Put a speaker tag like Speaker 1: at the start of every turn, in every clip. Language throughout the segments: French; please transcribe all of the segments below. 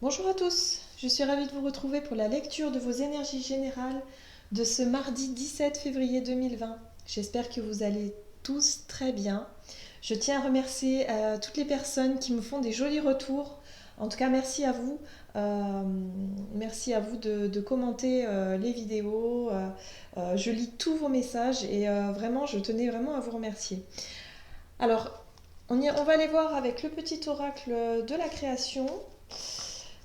Speaker 1: Bonjour à tous, je suis ravie de vous retrouver pour la lecture de vos énergies générales de ce mardi 17 février 2020. J'espère que vous allez tous très bien. Je tiens à remercier toutes les personnes qui me font des jolis retours. En tout cas, merci à vous. Euh, Merci à vous de commenter les vidéos. Je lis tous vos messages et vraiment, je tenais vraiment à vous remercier. Alors, on va aller voir avec le petit oracle de la création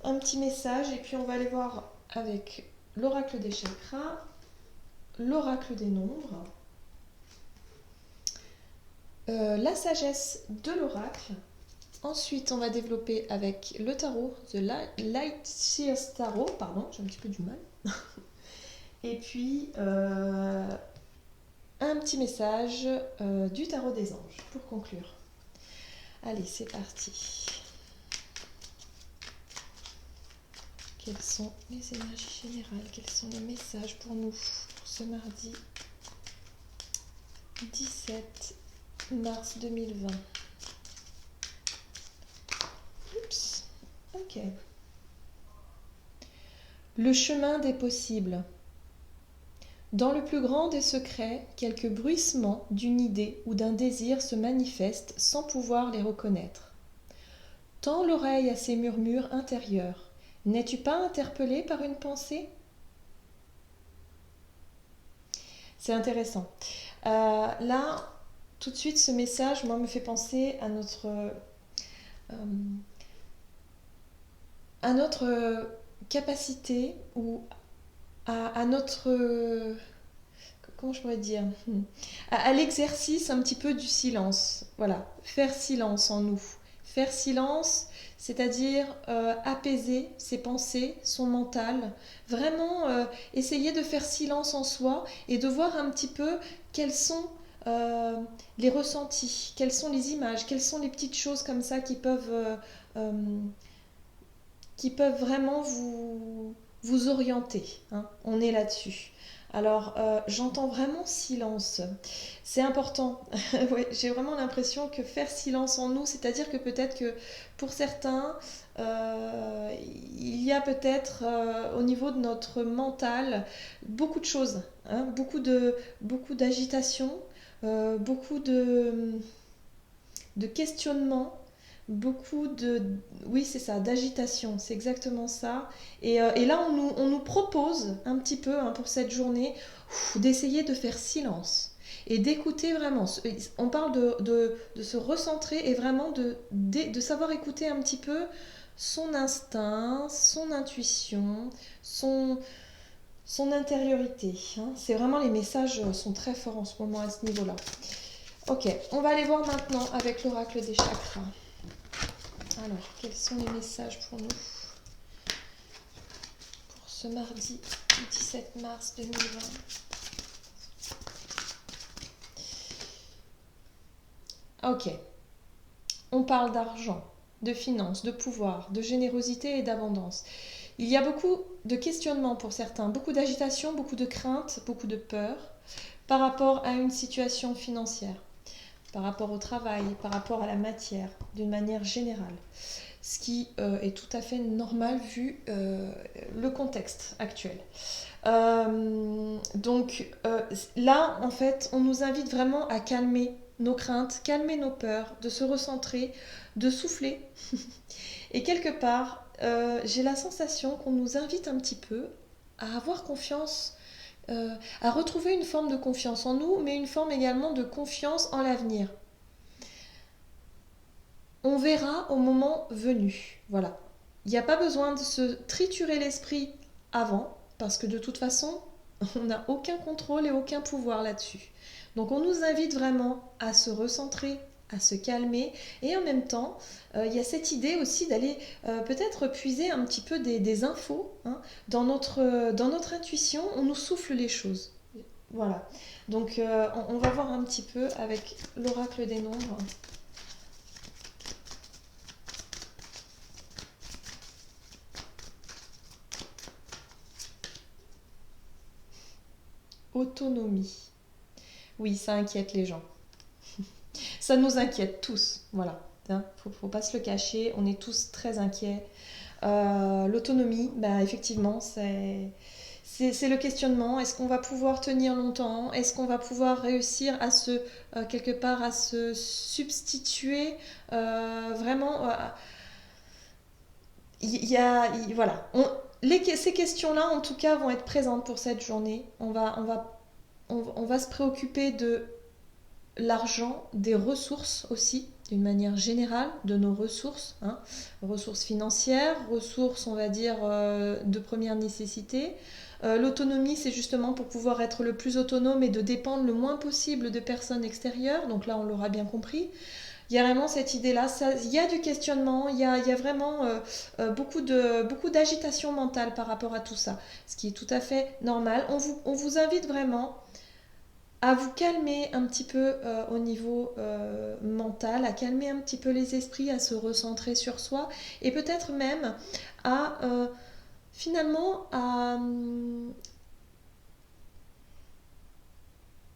Speaker 1: un petit message et puis on va aller voir avec l'oracle des chakras, l'oracle des nombres, la sagesse de l'oracle. Ensuite, on va développer avec le tarot, The Light Seers Tarot, pardon, j'ai un petit peu du mal. Et puis, un petit message du tarot des anges pour conclure. Allez, c'est parti. Quelles sont les énergies générales? Quels sont les messages pour nous pour ce mardi 17 mars 2020? Oups, ok. Le chemin des possibles. Dans le plus grand des secrets, quelques bruissements d'une idée ou d'un désir se manifestent sans pouvoir les reconnaître. Tends l'oreille à ces murmures intérieurs. N'es-tu pas interpellé par une pensée? C'est intéressant. Là, tout de suite, ce message, moi, me fait penser à notre capacité ou à notre... comment je pourrais dire? À l'exercice un petit peu du silence. Voilà, faire silence en nous. Faire silence, c'est-à-dire apaiser ses pensées, son mental. Vraiment essayer de faire silence en soi et de voir un petit peu quels sont euh, les ressentis, quelles sont les images, quelles sont les petites choses comme ça euh, qui peuvent vraiment vous orienter, hein. On est là-dessus. Alors, j'entends vraiment silence. C'est important. Ouais, j'ai vraiment l'impression que faire silence en nous, c'est-à-dire que peut-être que pour certains, il y a peut-être au niveau de notre mental beaucoup de choses, hein, beaucoup d'agitation, beaucoup de questionnements, beaucoup de... Oui, c'est ça, d'agitation, c'est exactement ça. Et là, on nous propose un petit peu, hein, pour cette journée d'essayer de faire silence et d'écouter vraiment. On parle de se recentrer et vraiment de savoir écouter un petit peu son instinct, son intuition, son intériorité, hein. C'est vraiment, les messages sont très forts en ce moment à ce niveau-là. Ok, on va aller voir maintenant avec l'oracle des chakras. Alors, quels sont les messages pour nous pour ce mardi 17 mars 2020? Ok, on parle d'argent, de finances, de pouvoir, de générosité et d'abondance. Il y a beaucoup de questionnements pour certains, beaucoup d'agitation, beaucoup de crainte, beaucoup de peur par rapport à une situation financière, par rapport au travail, par rapport à la matière, d'une manière générale. Ce qui est tout à fait normal vu le contexte actuel. Là, en fait, on nous invite vraiment à calmer nos craintes, calmer nos peurs, de se recentrer, de souffler. Et quelque part, j'ai la sensation qu'on nous invite un petit peu à avoir confiance, à retrouver une forme de confiance en nous, mais une forme également de confiance en l'avenir. On verra au moment venu. Voilà. Il n'y a pas besoin de se triturer l'esprit avant, parce que de toute façon, on n'a aucun contrôle et aucun pouvoir là-dessus. Donc on nous invite vraiment à se recentrer, à se calmer, et en même temps, il y a cette idée aussi d'aller peut-être puiser un petit peu des infos, hein, dans notre intuition. On nous souffle les choses. Voilà. Donc on va voir un petit peu avec l'oracle des nombres. Autonomie. Oui, ça inquiète les gens. Ça nous inquiète tous, voilà. Hein, faut pas se le cacher, on est tous très inquiets. L'autonomie, bah, effectivement, c'est le questionnement. Est-ce qu'on va pouvoir tenir longtemps? Est-ce qu'on va pouvoir réussir à se, quelque part, à se substituer vraiment voilà. Ces questions-là, en tout cas, vont être présentes pour cette journée. On va se préoccuper de l'argent, des ressources aussi, d'une manière générale, de nos ressources, hein. Ressources financières, ressources, on va dire, de première nécessité. L'autonomie, c'est justement pour pouvoir être le plus autonome et de dépendre le moins possible de personnes extérieures. Donc là, on l'aura bien compris. Il y a vraiment cette idée-là. Il y a du questionnement, il y a vraiment beaucoup d'agitation mentale par rapport à tout ça, ce qui est tout à fait normal. On vous invite vraiment à vous calmer un petit peu au niveau mental, à calmer un petit peu les esprits, à se recentrer sur soi et peut-être même à finalement à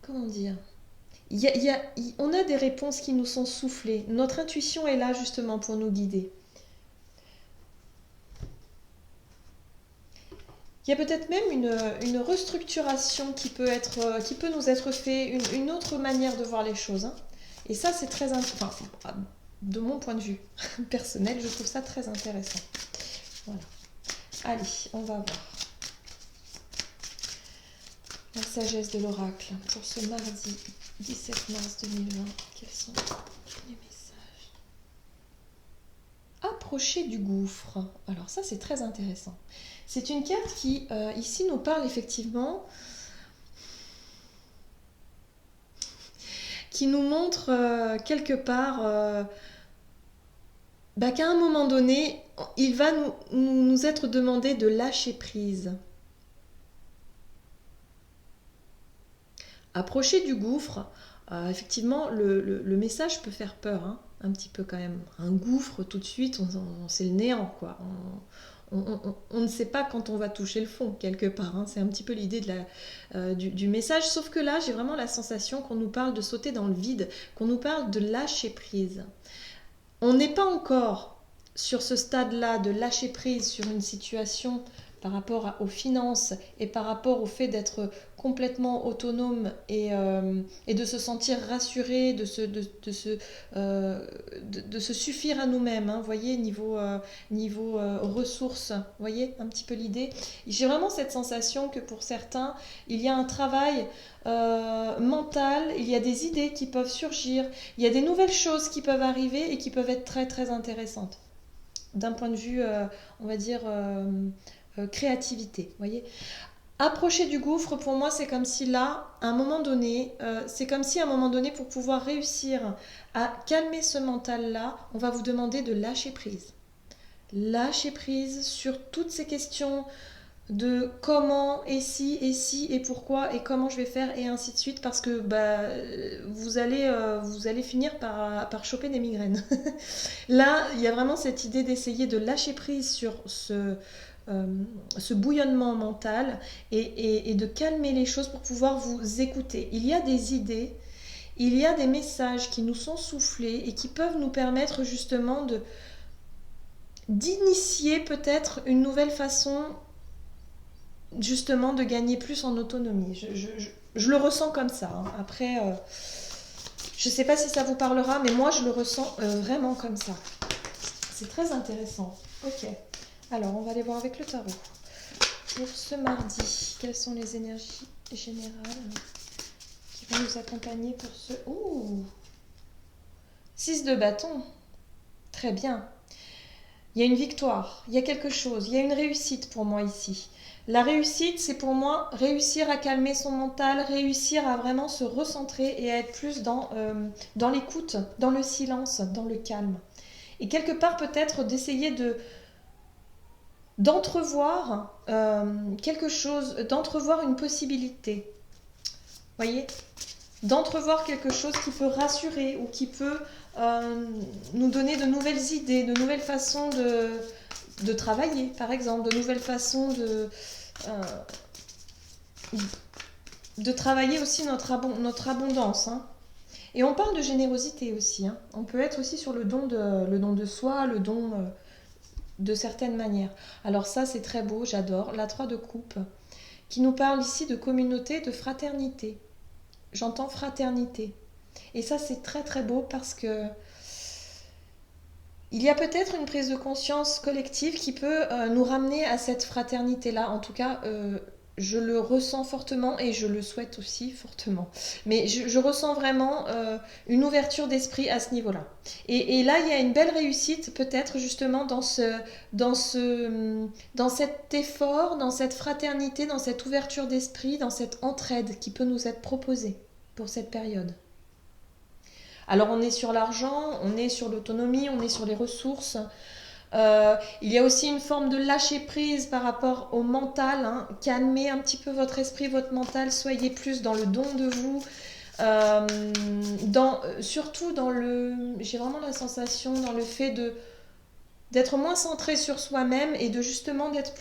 Speaker 1: comment dire, on a des réponses qui nous sont soufflées. Notre intuition est là justement pour nous guider. Il y a peut-être même une restructuration qui peut nous être faite, une autre manière de voir les choses, hein. Et ça, c'est très enfin, de mon point de vue personnel, je trouve ça très intéressant. Voilà. Allez, on va voir la sagesse de l'oracle pour ce mardi 17 mars 2020. Quels sont les messages? Approcher du gouffre. Alors ça, c'est très intéressant. C'est une carte qui, ici, nous parle effectivement, qui nous montre quelque part qu'à un moment donné, il va nous être demandé de lâcher prise. Approcher du gouffre, effectivement, le message peut faire peur, hein, un petit peu quand même. Un gouffre, tout de suite, c'est le néant, quoi. On ne sait pas quand on va toucher le fond, quelque part, hein. C'est un petit peu l'idée du message. Sauf que là, j'ai vraiment la sensation qu'on nous parle de sauter dans le vide, qu'on nous parle de lâcher prise. On n'est pas encore sur ce stade-là de lâcher prise sur une situation par rapport aux finances et par rapport au fait d'être complètement autonome et de se sentir rassuré, de se suffire à nous-mêmes, hein, voyez, niveau ressources, voyez un petit peu l'idée. J'ai vraiment cette sensation que pour certains, il y a un travail mental, il y a des idées qui peuvent surgir, il y a des nouvelles choses qui peuvent arriver et qui peuvent être très très intéressantes d'un point de vue, on va dire, créativité, voyez. Approcher du gouffre, pour moi, c'est comme si là, à un moment donné, pour pouvoir réussir à calmer ce mental-là, on va vous demander de lâcher prise. Lâcher prise sur toutes ces questions de comment, et si, et pourquoi, et comment je vais faire, et ainsi de suite, parce que vous allez finir par choper des migraines. Là, il y a vraiment cette idée d'essayer de lâcher prise sur ce bouillonnement mental et de calmer les choses pour pouvoir vous écouter. Il y a des idées, il y a des messages qui nous sont soufflés et qui peuvent nous permettre justement d'initier peut-être une nouvelle façon justement de gagner plus en autonomie. Je le ressens comme ça, hein. Après, je ne sais pas si ça vous parlera, mais moi je le ressens vraiment comme ça. C'est très intéressant. Ok. Alors, on va aller voir avec le tarot. Pour ce mardi, quelles sont les énergies générales qui vont nous accompagner pour ce... Ouh 6 de bâton. Très bien. Il y a une victoire, il y a quelque chose, il y a une réussite pour moi ici. La réussite, c'est pour moi réussir à calmer son mental, réussir à vraiment se recentrer et à être plus dans l'écoute, dans le silence, dans le calme. Et quelque part peut-être d'essayer d'entrevoir quelque chose, d'entrevoir une possibilité. Voyez ? D'entrevoir quelque chose qui peut rassurer ou qui peut nous donner de nouvelles idées, de nouvelles façons de travailler, par exemple, de nouvelles façons de travailler aussi notre abondance, hein. Et on parle de générosité aussi, hein. On peut être aussi sur le don de soi, le don de certaines manières. Alors ça, c'est très beau, j'adore. La 3 de coupe, qui nous parle ici de communauté, de fraternité. J'entends fraternité. Et ça, c'est très très beau parce que il y a peut-être une prise de conscience collective qui peut nous ramener à cette fraternité-là. En tout cas, je le ressens fortement et je le souhaite aussi fortement. Mais je ressens vraiment une ouverture d'esprit à ce niveau-là. Et là, il y a une belle réussite peut-être justement dans cet effort, dans cette fraternité, dans cette ouverture d'esprit, dans cette entraide qui peut nous être proposée pour cette période. Alors on est sur l'argent, on est sur l'autonomie, on est sur les ressources. Il y a aussi une forme de lâcher prise par rapport au mental. Hein. Calmez un petit peu votre esprit, votre mental, soyez plus dans le don de vous. Surtout dans le... J'ai vraiment la sensation dans le fait d'être moins centré sur soi-même et de justement d'être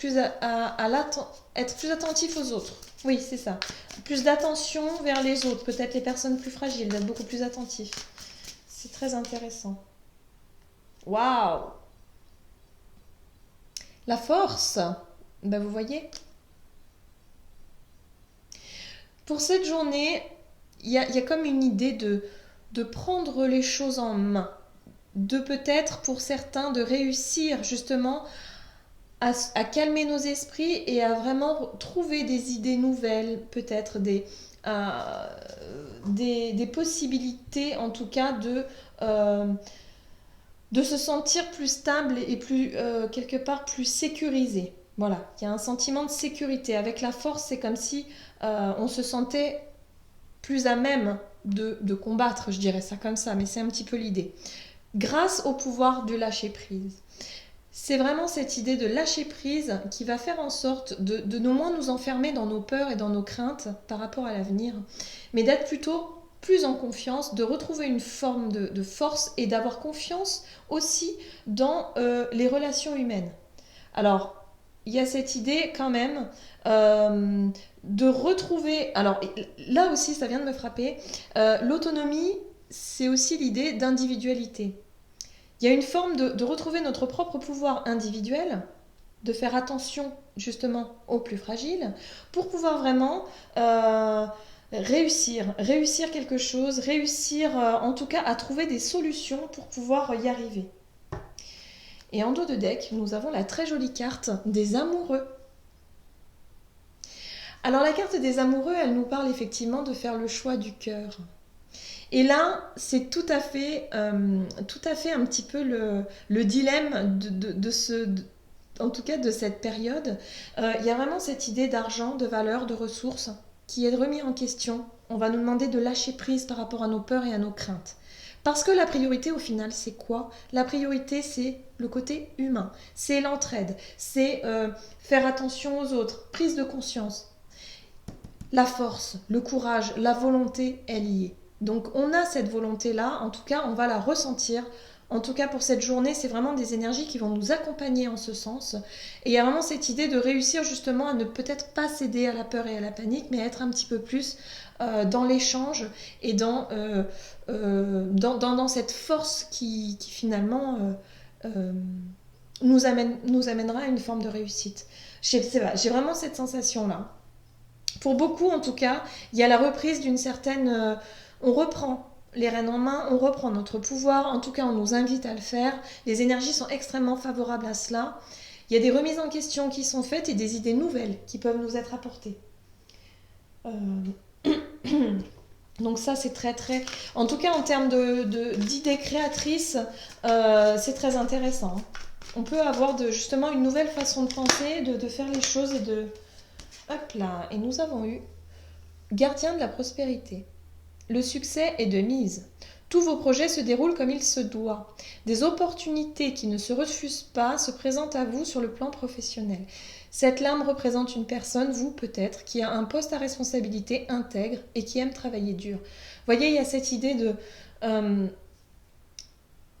Speaker 1: être plus attentif aux autres. Oui, c'est ça. Plus d'attention vers les autres, peut-être les personnes plus fragiles, d'être beaucoup plus attentif. C'est très intéressant. Waouh! La force, ben vous voyez, pour cette journée, il y a comme une idée de prendre les choses en main, de peut-être pour certains de réussir justement à calmer nos esprits et à vraiment trouver des idées nouvelles, peut-être des possibilités en tout cas de se sentir plus stable et plus quelque part plus sécurisé. Voilà, il y a un sentiment de sécurité. Avec la force, c'est comme si on se sentait plus à même de combattre, je dirais ça comme ça, mais c'est un petit peu l'idée. Grâce au pouvoir du lâcher-prise. C'est vraiment cette idée de lâcher prise qui va faire en sorte de no moins nous enfermer dans nos peurs et dans nos craintes par rapport à l'avenir, mais d'être plutôt plus en confiance, de retrouver une forme de force et d'avoir confiance aussi dans les relations humaines. Alors, il y a cette idée quand même de retrouver... Alors là aussi, ça vient de me frapper. L'autonomie, c'est aussi l'idée d'individualité. Il y a une forme de retrouver notre propre pouvoir individuel, de faire attention justement aux plus fragiles, pour pouvoir vraiment réussir quelque chose, réussir en tout cas à trouver des solutions pour pouvoir y arriver. Et en dos de deck, nous avons la très jolie carte des amoureux. Alors la carte des amoureux, elle nous parle effectivement de faire le choix du cœur. Et là, c'est tout à fait un petit peu le dilemme en tout cas de cette période. Il y a vraiment cette idée d'argent, de valeur, de ressources qui est remis en question. On va nous demander de lâcher prise par rapport à nos peurs et à nos craintes. Parce que la priorité au final, c'est quoi? La priorité, c'est le côté humain, c'est l'entraide, c'est faire attention aux autres, prise de conscience. La force, le courage, la volonté, elle y est. Donc on a cette volonté-là, en tout cas on va la ressentir. En tout cas pour cette journée, c'est vraiment des énergies qui vont nous accompagner en ce sens. Et il y a vraiment cette idée de réussir justement à ne peut-être pas céder à la peur et à la panique, mais être un petit peu plus dans l'échange et dans cette force qui finalement nous amènera à une forme de réussite. Je sais pas, j'ai vraiment cette sensation-là. Pour beaucoup, en tout cas, il y a la reprise d'une certaine... on reprend les rênes en main, on reprend notre pouvoir. En tout cas, on nous invite à le faire. Les énergies sont extrêmement favorables à cela. Il y a des remises en question qui sont faites et des idées nouvelles qui peuvent nous être apportées. Donc ça, c'est très, très... En tout cas, en termes d'idées créatrices, c'est très intéressant. On peut avoir justement une nouvelle façon de penser, de faire les choses et de... Hop là, et nous avons eu gardien de la prospérité. Le succès est de mise. Tous vos projets se déroulent comme il se doit. Des opportunités qui ne se refusent pas se présentent à vous sur le plan professionnel. Cette lame représente une personne, vous peut-être, qui a un poste à responsabilité intègre et qui aime travailler dur. Vous voyez, il y a cette idée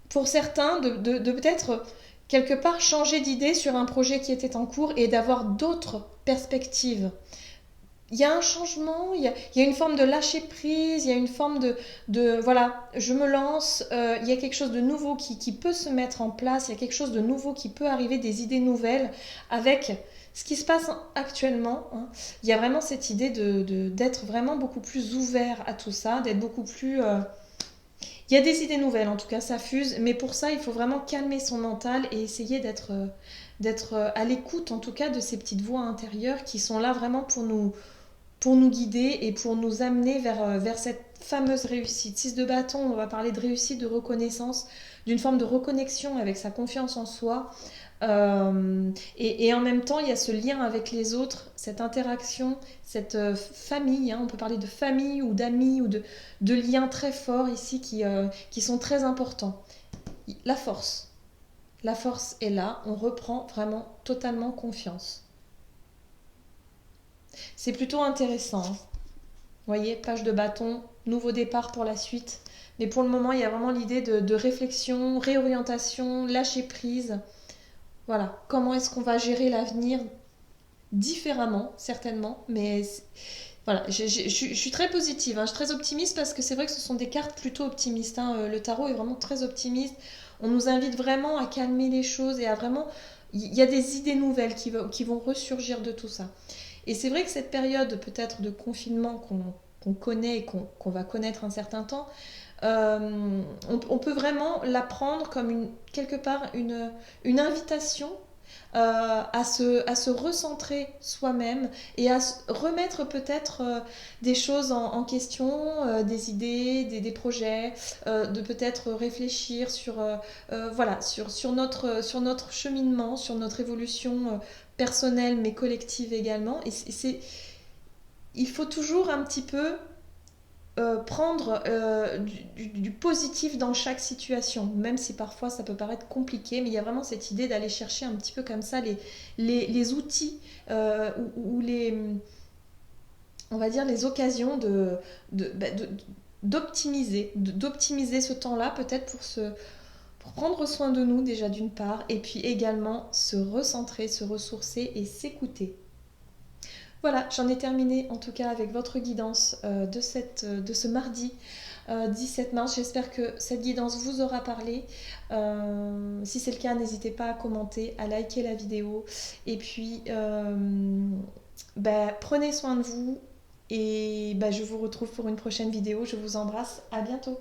Speaker 1: pour certains, de peut-être quelque part changer d'idée sur un projet qui était en cours et d'avoir d'autres perspectives. il y a un changement, il y a une forme de lâcher prise, il y a une forme voilà, je me lance, il y a quelque chose de nouveau qui peut se mettre en place, il y a quelque chose de nouveau qui peut arriver, des idées nouvelles avec ce qui se passe actuellement, hein. Il y a vraiment cette idée d'être vraiment beaucoup plus ouvert à tout ça, d'être beaucoup plus... Il y a des idées nouvelles, en tout cas, ça fuse, mais pour ça, il faut vraiment calmer son mental et essayer d'être à l'écoute, en tout cas, de ces petites voix intérieures qui sont là vraiment pour nous guider et pour nous amener vers cette fameuse réussite. 6 de bâton, on va parler de réussite, de reconnaissance, d'une forme de reconnexion avec sa confiance en soi. Et en même temps, il y a ce lien avec les autres, cette interaction, cette famille, hein, on peut parler de famille ou d'amis ou de liens très forts ici qui sont très importants. La force. La force est là, on reprend vraiment totalement confiance. C'est plutôt intéressant, hein. Vous voyez, page de bâton, nouveau départ pour la suite. Mais pour le moment, il y a vraiment l'idée de réflexion, réorientation, lâcher prise. Voilà, comment est-ce qu'on va gérer l'avenir différemment, certainement. Mais voilà, je suis très positive, hein, je suis très optimiste parce que c'est vrai que ce sont des cartes plutôt optimistes, hein. Le tarot est vraiment très optimiste. On nous invite vraiment à calmer les choses et à vraiment... Il y a des idées nouvelles qui vont ressurgir de tout ça. Et c'est vrai que cette période peut-être de confinement qu'on connaît et qu'on va connaître un certain temps, on peut vraiment la prendre comme quelque part une invitation à se recentrer soi-même et à remettre peut-être des choses en question, des idées, des projets, de peut-être réfléchir voilà, sur notre cheminement, sur notre évolution personnelle mais collective également. Il faut toujours un petit peu prendre du positif dans chaque situation, même si parfois ça peut paraître compliqué, mais il y a vraiment cette idée d'aller chercher un petit peu comme ça les outils ou on va dire les occasions d'optimiser ce temps-là peut-être pour prendre soin de nous déjà d'une part, et puis également se recentrer, se ressourcer et s'écouter. Voilà, j'en ai terminé en tout cas avec votre guidance de ce mardi 17 mars. J'espère que cette guidance vous aura parlé. Si c'est le cas, n'hésitez pas à commenter, à liker la vidéo. Et puis, prenez soin de vous. Et je vous retrouve pour une prochaine vidéo. Je vous embrasse. À bientôt.